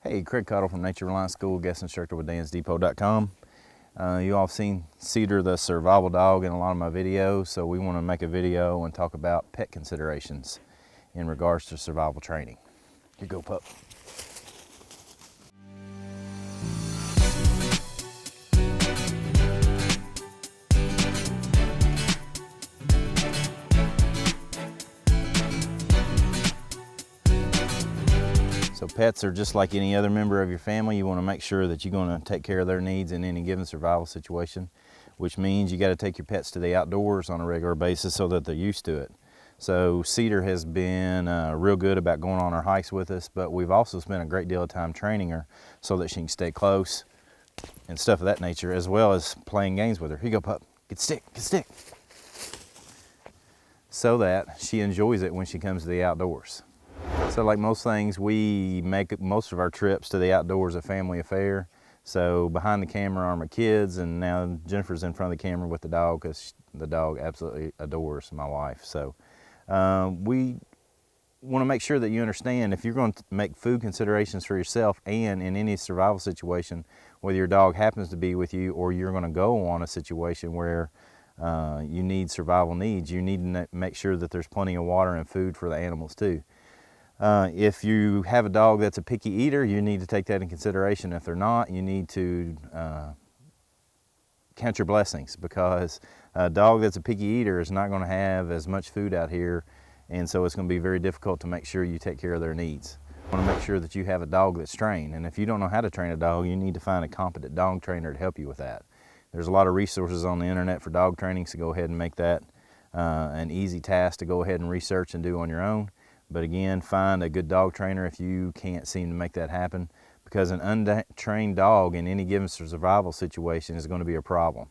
Hey, Craig Cottle from Nature Reliance School, guest instructor with dansdepot.com. You all have seen Cedar the survival dog in a lot of my videos, so we want to make a video and talk about pet considerations in regards to survival training. Here you go, pup. So pets are just like any other member of your family. You want to make sure that you're going to take care of their needs in any given survival situation, which means you got to take your pets to the outdoors on a regular basis so that they're used to it. So Cedar has been real good about going on our hikes with us, but we've also spent a great deal of time training her so that she can stay close and stuff of that nature, as well as playing games with her. Here you go, pup. Get stick, get stick. So that she enjoys it when she comes to the outdoors. So like most things, we make most of our trips to the outdoors a family affair. So behind the camera are my kids, and now Jennifer's in front of the camera with the dog because the dog absolutely adores my wife. So we want to make sure that you understand, if you're going to make food considerations for yourself and in any survival situation, whether your dog happens to be with you or you're going to go on a situation where you need survival needs, you need to make sure that there's plenty of water and food for the animals too. If you have a dog that's a picky eater, you need to take that in consideration. If they're not, you need to count your blessings, because a dog that's a picky eater is not going to have as much food out here, and so it's going to be very difficult to make sure you take care of their needs. You want to make sure that you have a dog that's trained, and if you don't know how to train a dog, you need to find a competent dog trainer to help you with that. There's a lot of resources on the internet for dog training, so go ahead and make that an easy task to go ahead and research and do on your own. But again, find a good dog trainer if you can't seem to make that happen, because an untrained dog in any given survival situation is going to be a problem,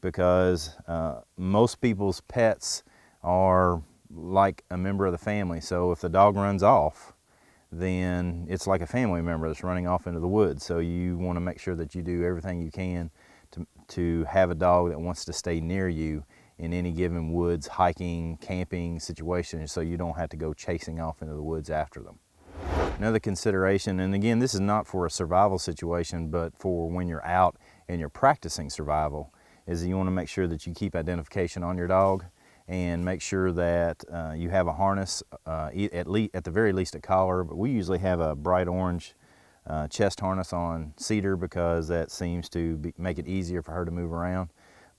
because most people's pets are like a member of the family. So if the dog runs off, then it's like a family member that's running off into the woods. So you want to make sure that you do everything you can to have a dog that wants to stay near you in any given woods, hiking, camping situation, so you don't have to go chasing off into the woods after them. Another consideration, and again, this is not for a survival situation, but for when you're out and you're practicing survival, is that you want to make sure that you keep identification on your dog and make sure that you have a harness, at the very least a collar, but we usually have a bright orange chest harness on Cedar because that seems to make it easier for her to move around.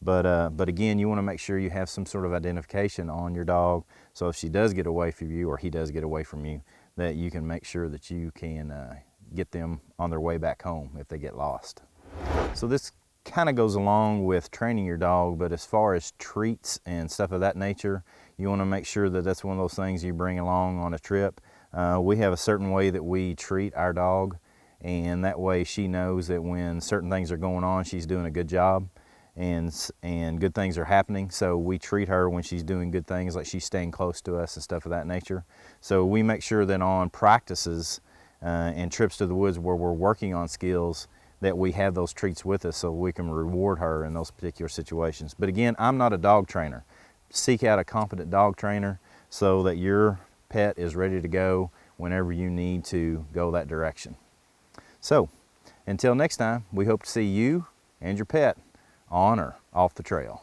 But again, you want to make sure you have some sort of identification on your dog, so if she does get away from you or he does get away from you, that you can make sure that you can get them on their way back home if they get lost. So this kind of goes along with training your dog, but as far as treats and stuff of that nature, you want to make sure that that's one of those things you bring along on a trip. We have a certain way that we treat our dog, and that way she knows that when certain things are going on, she's doing a good job. And good things are happening, so we treat her when she's doing good things, like she's staying close to us and stuff of that nature. So we make sure that on practices and trips to the woods where we're working on skills, that we have those treats with us so we can reward her in those particular situations. But again, I'm not a dog trainer. Seek out a competent dog trainer so that your pet is ready to go whenever you need to go that direction. So until next time, we hope to see you and your pet on or off the trail.